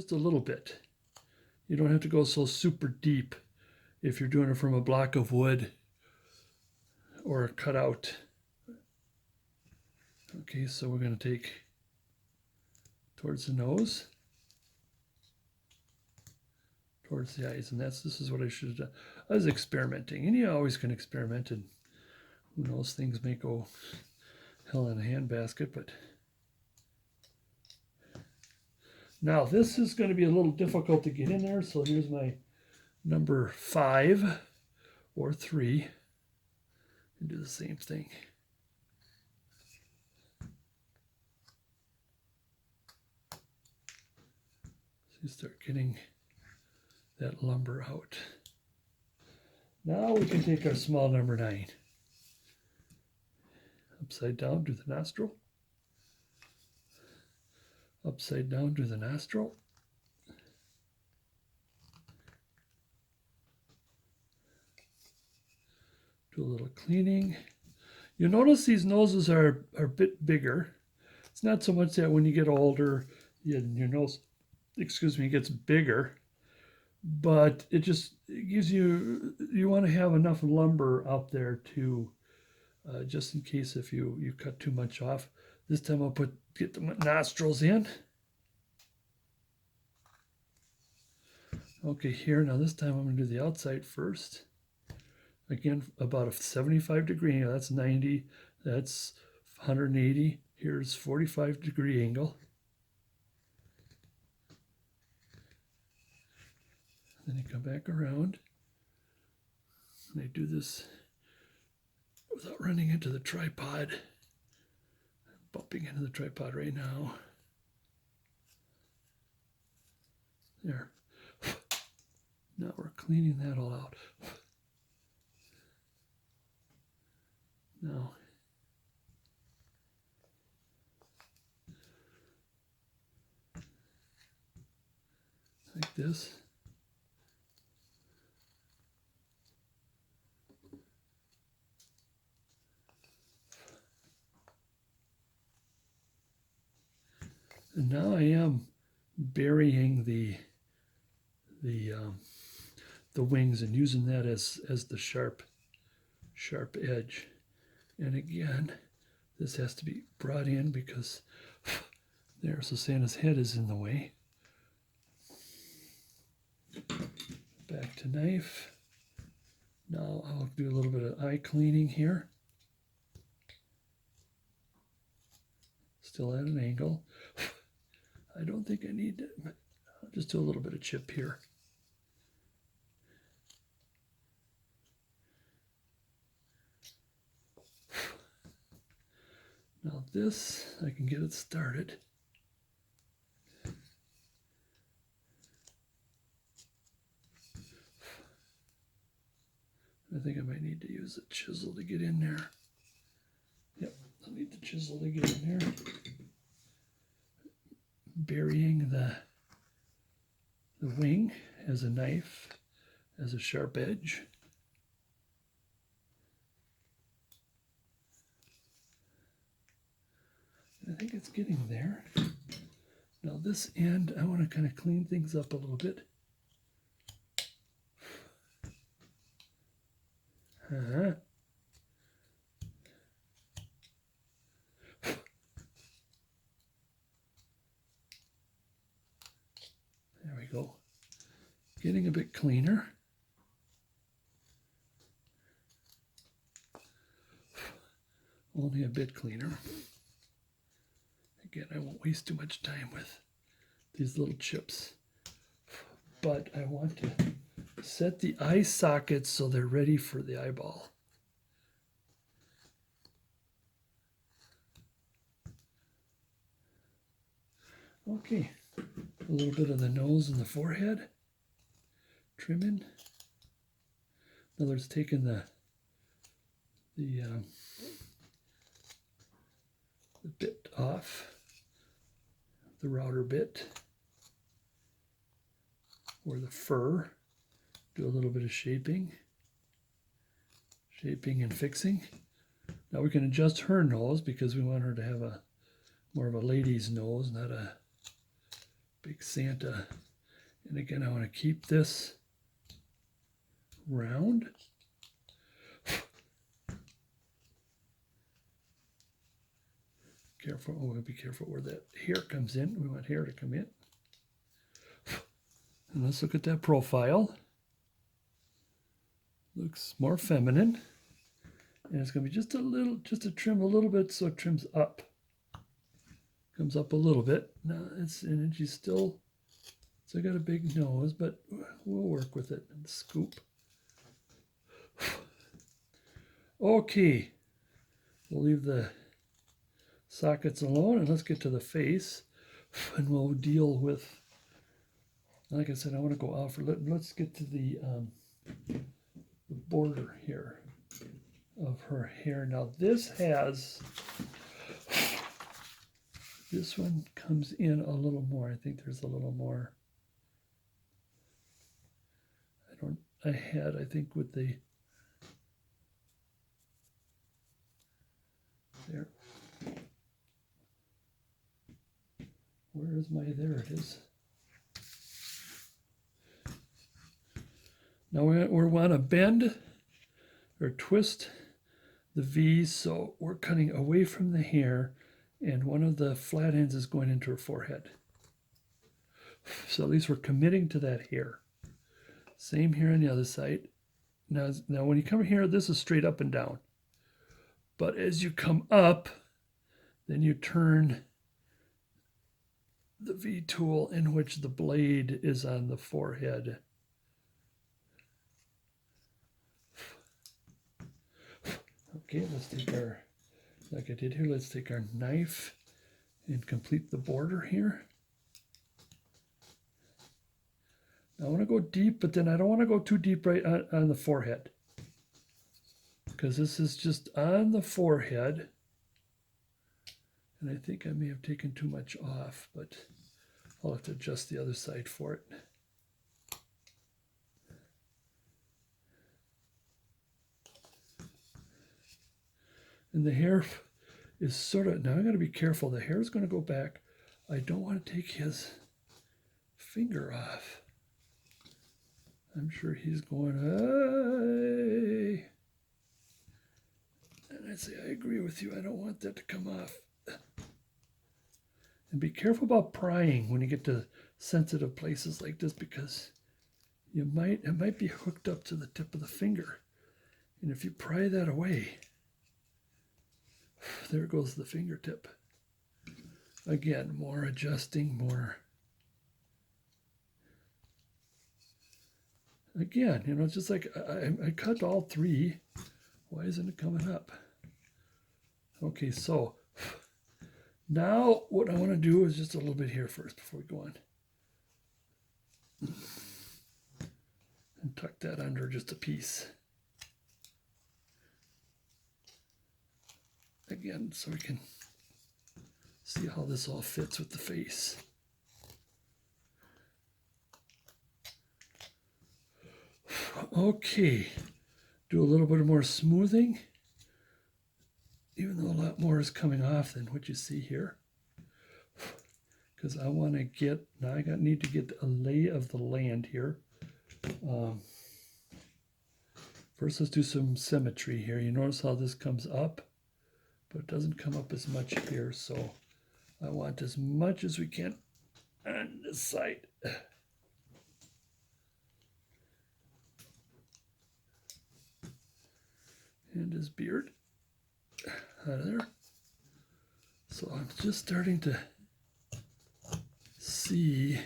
just a little bit. You don't have to go so super deep if you're doing it from a block of wood or a cutout. Okay, so we're going to take towards the nose, towards the eyes, and this is what I should have done. I was experimenting, and you always can experiment, and who knows, things may go hell in a handbasket, but now this is going to be a little difficult to get in there, so here's my number 5 or 3 and do the same thing. So you start getting that lumber out. Now we can take our small number 9. Upside down, do the nostril. Upside down, do the nostril. Do a little cleaning. You notice these noses are a bit bigger. It's not so much that when you get older, your nose, gets bigger, but it gives you want to have enough lumber out there to, just in case if you cut too much off. This time I'll get the nostrils in. Okay, here, now this time I'm going to do the outside first. Again, about a 75-degree angle. That's 90. That's 180. Here's 45-degree angle. Then you come back around. And I do this without running into the tripod. I'm bumping into the tripod right now. There. Now we're cleaning that all out. Now, like this. And now I am burying the wings and using that as the sharp edge. And again, this has to be brought in because there, so Santa's head is in the way. Back to knife. Now I'll do a little bit of eye cleaning here. Still at an angle. I don't think I need it. I'll just do a little bit of chip here. Now this, I can get it started. I think I might need to use a chisel to get in there. Yep, I'll need the chisel to get in there. Burying the wing as a knife, as a sharp edge. I think it's getting there. Now this end, I want to kind of clean things up a little bit. There we go. Getting a bit cleaner. Only a bit cleaner. Again, I won't waste too much time with these little chips, but I want to set the eye sockets so they're ready for the eyeball. Okay, a little bit of the nose and the forehead, trimming. In other words, taking the bit off, the router bit, or the fur. Do a little bit of shaping and fixing. Now we can adjust her nose because we want her to have more of a lady's nose, not a big Santa. And again, I want to keep this round. Careful, oh, be careful where that hair comes in. We want hair to come in. And let's look at that profile. Looks more feminine. And it's going to be just a little, just to trim a little bit so it trims up. Comes up a little bit. Now it's, and she's still, so I got a big nose, but we'll work with it and scoop. Okay, we'll leave the sockets alone and let's get to the face, and we'll deal with, like I said, I want to go off for, let's get to the border here of her hair. Now this has, this one comes in a little more. I think there's a little more. I think with the, there. Where is my, there it is. Now we want to bend or twist the V, so we're cutting away from the hair and one of the flat ends is going into her forehead. So at least we're committing to that hair. Same here on the other side. Now when you come here, this is straight up and down. But as you come up, then you turn the V tool in which the blade is on the forehead. Okay, let's take our, like I did here, let's take our knife and complete the border here. Now I want to go deep, but then I don't want to go too deep right on the forehead, because this is just on the forehead. And I think I may have taken too much off, but I'll have to adjust the other side for it. And the hair is sort of, now I got to be careful. The hair is going to go back. I don't want to take his finger off. I'm sure he's going, hey. And I say, I agree with you. I don't want that to come off. And be careful about prying when you get to sensitive places like this, because it might be hooked up to the tip of the finger. And if you pry that away, there goes the fingertip. Again, more adjusting, more. Again, you know, it's just like I cut all three. Why isn't it coming up? Okay, so now what I want to do is just a little bit here first before we go on. And tuck that under just a piece. Again, so we can see how this all fits with the face. Okay, do a little bit more smoothing, even though a lot more is coming off than what you see here. Because I want to get, now I need to get a lay of the land here. First, let's do some symmetry here. You notice how this comes up, but it doesn't come up as much here. So I want as much as we can on this side. And his beard out of there. So I'm just starting to see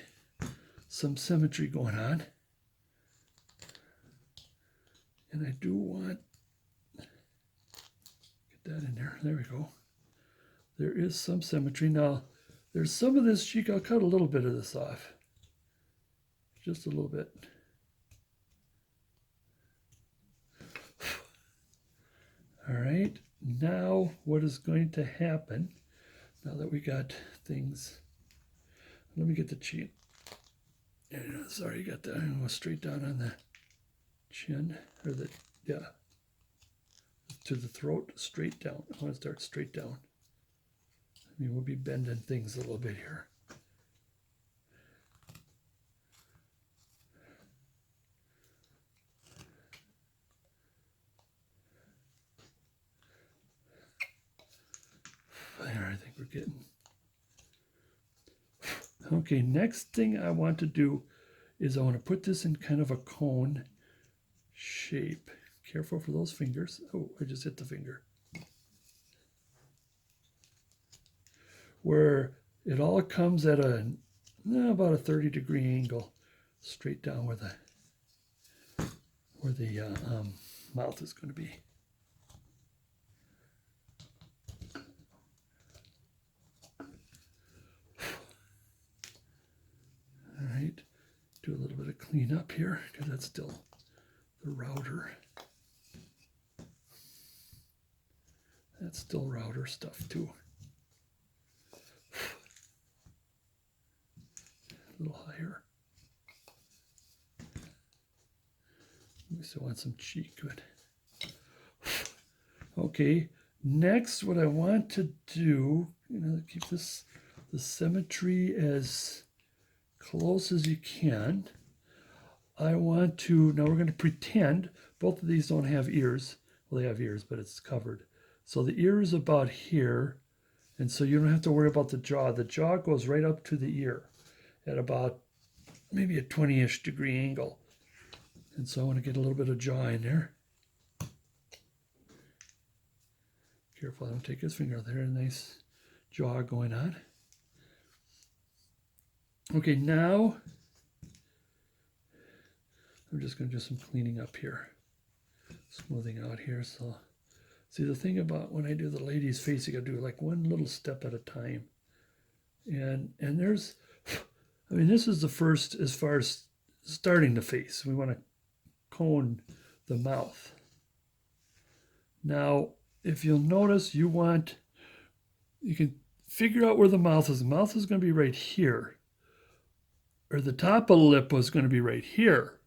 some symmetry going on. And I do want, get that in there. There we go. There is some symmetry. Now, there's some of this cheek. I'll cut a little bit of this off. Just a little bit. All right. Now, what is going to happen, now that we got things, let me get the chin. Sorry, you got that. I'm going to go straight down on the chin, or the, yeah, to the throat, straight down. I want to start straight down. I mean, we'll be bending things a little bit here. getting. Okay, next thing I want to do is I want to put this in kind of a cone shape. Careful for those fingers. Oh, I just hit the finger. Where it all comes at about a 30-degree angle, straight down where the mouth is going to be. All right, do a little bit of cleanup here because that's still the router. That's still router stuff too. A little higher. We still want some cheek. Good. Okay, next what I want to do, keep the symmetry as close as you can. I want to, now we're going to pretend both of these don't have ears. Well, they have ears, but it's covered. So the ear is about here, and so you don't have to worry about the jaw. The jaw goes right up to the ear at about maybe a 20-ish degree angle. And so I want to get a little bit of jaw in there. Careful, I don't take his finger there. A nice jaw going on. Okay, now I'm just going to do some cleaning up here. Smoothing out here. So, see, the thing about when I do the lady's face, you got to do like one little step at a time. And there's, I mean, this is the first as far as starting the face. We want to cone the mouth. Now, if you'll notice, you can figure out where the mouth is. The mouth is going to be right here. Or the top of the lip was going to be right here.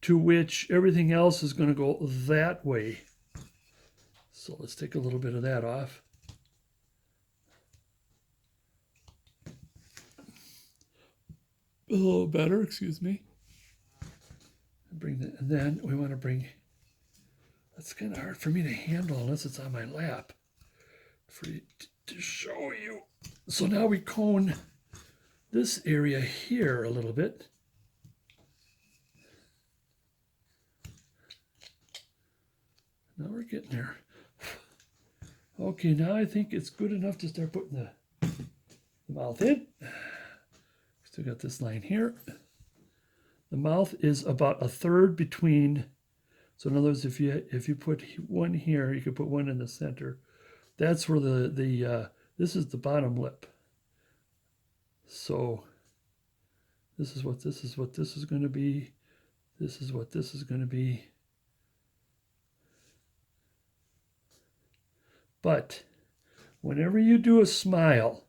To which everything else is going to go that way. So let's take a little bit of that off. A little better, excuse me. Bring that, and then we want to bring, that's kind of hard for me to handle unless it's on my lap for you to show you. So now we cone this area here a little bit. Now we're getting there. Okay, now I think it's good enough to start putting the mouth in. Still got this line here. The mouth is about a third between, so in other words, if you put one here, you could put one in the center. That's where this is the bottom lip. So this is what this is going to be. This is what this is going to be. But whenever you do a smile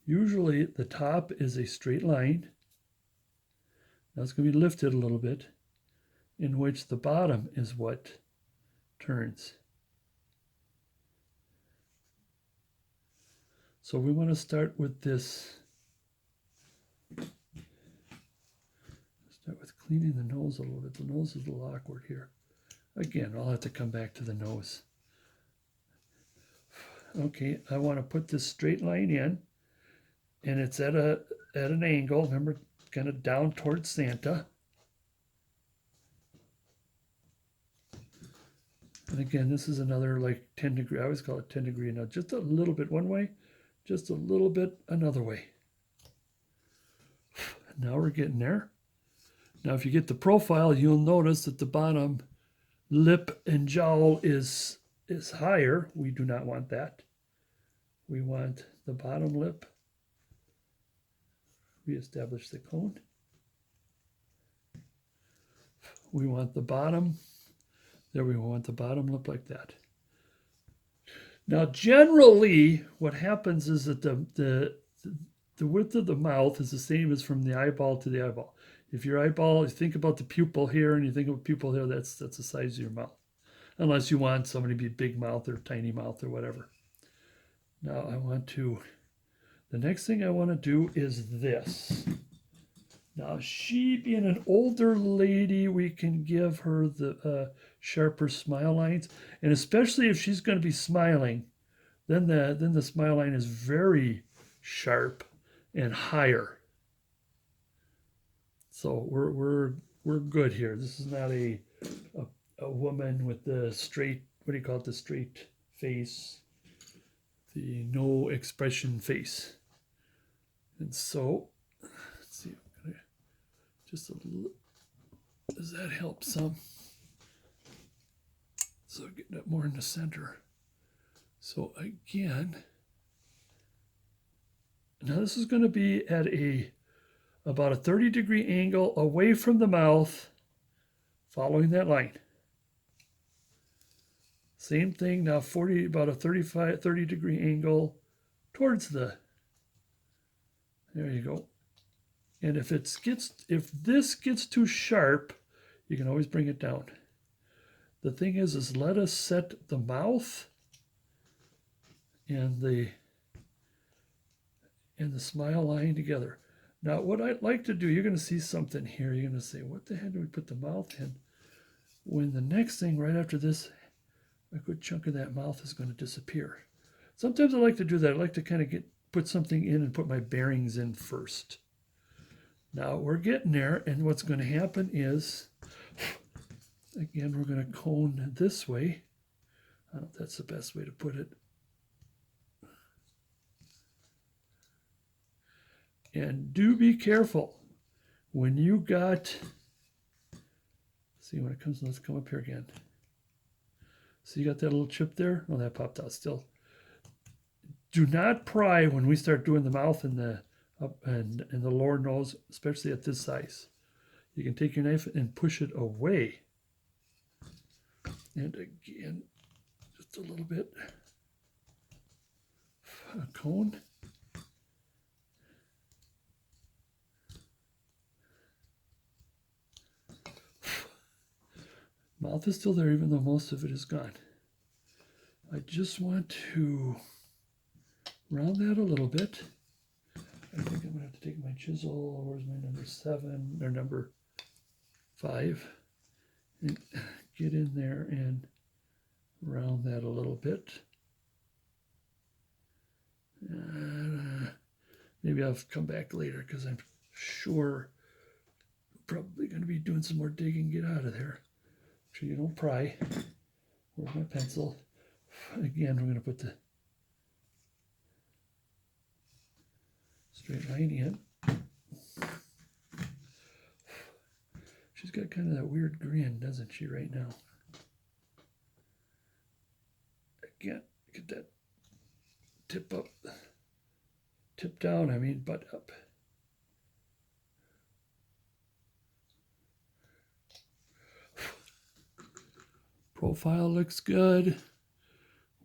usually the top is a straight line. Now it's going to be lifted a little bit, in which the bottom is what turns. So we want to start with this. Start with cleaning the nose a little bit. The nose is a little awkward here. Again, I'll have to come back to the nose. Okay, I want to put this straight line in, and it's at an angle. Remember, kind of down towards Santa. And again, this is another like 10 degree. I always call it 10 degree. Now, just a little bit one way, just a little bit another way. Now we're getting there. Now, if you get the profile, you'll notice that the bottom lip and jowl is higher. We do not want that. We want the bottom lip. Reestablish the cone. We want the bottom. There we want the bottom lip like that. Now, generally, what happens is that the width of the mouth is the same as from the eyeball to the eyeball. If your eyeball, you think about the pupil here and you think of pupil here, that's the size of your mouth. Unless you want somebody to be big mouth or tiny mouth or whatever. Now the next thing I want to do is this. Now, she being an older lady, we can give her the sharper smile lines, and especially if she's going to be smiling, then the smile line is very sharp and higher. So we're good here. This is not a woman with the straight, what do you call it, the straight face, the no expression face. And so let's see, just a little, does that help some? So getting it more in the center. So again, now this is going to be at about a 30-degree angle away from the mouth, following that line. Same thing now, about a 30-degree angle towards the, there you go. And if this gets too sharp, you can always bring it down. The thing is let us set the mouth and the smile line together. Now, what I'd like to do, you're going to see something here. You're going to say, what the heck do we put the mouth in? When the next thing right after this, a good chunk of that mouth is going to disappear. Sometimes I like to do that. I like to kind of put something in and put my bearings in first. Now we're getting there, and what's going to happen is, again, we're going to cone this way. I don't know if that's the best way to put it. And do be careful when you got, see when it comes, let's come up here again. So you got that little chip there? Oh, that popped out still. Do not pry when we start doing the mouth and the up and the lower nose, especially at this size. You can take your knife and push it away. And again, just a little bit. A cone. Mouth is still there even though most of it is gone. I just want to round that a little bit. I think I'm going to have to take my chisel. Where's my number 7 or number 5? And get in there and round that a little bit. Maybe I'll come back later because I'm sure I'm probably going to be doing some more digging. Get out of there. Make sure you don't pry. Where's my pencil? Again, we're going to put the straight line in. She's got kind of that weird grin, doesn't she, right now? Again, get that tip up, tip down, I mean, butt up. Profile looks good.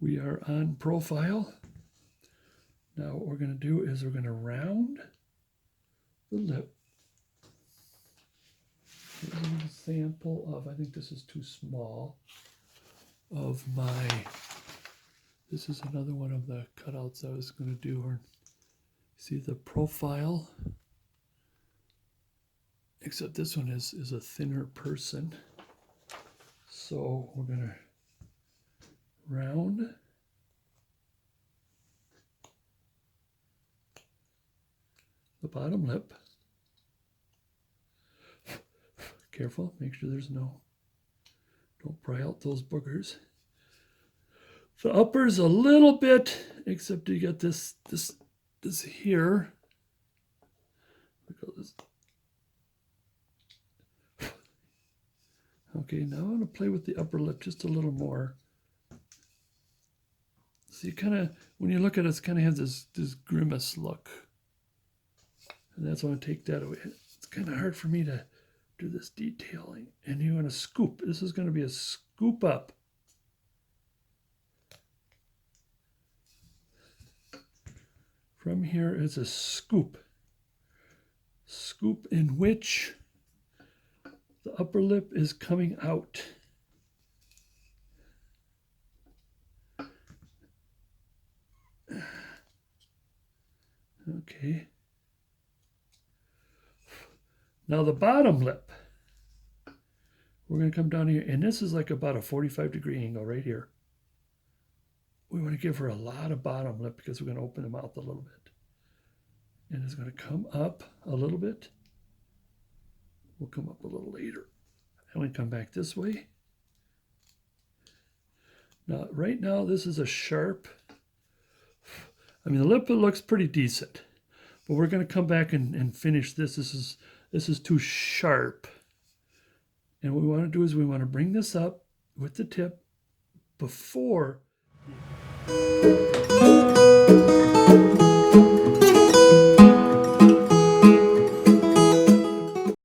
We are on profile. Now what we're going to do is we're going to round the lip. Here's a little sample of, I think this is too small, of my, this is another one of the cutouts I was going to do. Or see the profile, except this one is a thinner person. So we're going to round the bottom lip. Careful, make sure there's don't pry out those boogers. The upper's a little bit, except you got this here. Look at this. Okay, now I'm going to play with the upper lip just a little more. So you kind of, when you look at it, it kind of has this grimace look. And that's why I want to take that away. It's kind of hard for me to do this detailing. And you want to scoop. This is going to be a scoop up. From here is a scoop. Scoop in which the upper lip is coming out. Okay. Now the bottom lip, we're going to come down here, and this is like about a 45-degree angle right here. We want to give her a lot of bottom lip because we're going to open the mouth a little bit. And it's going to come up a little bit. We'll come up a little later. And we come back this way. Now, right now, this is a sharp. I mean, the lip looks pretty decent, but we're going to come back and finish this. This is too sharp. And what we want to do is we want to bring this up with the tip before.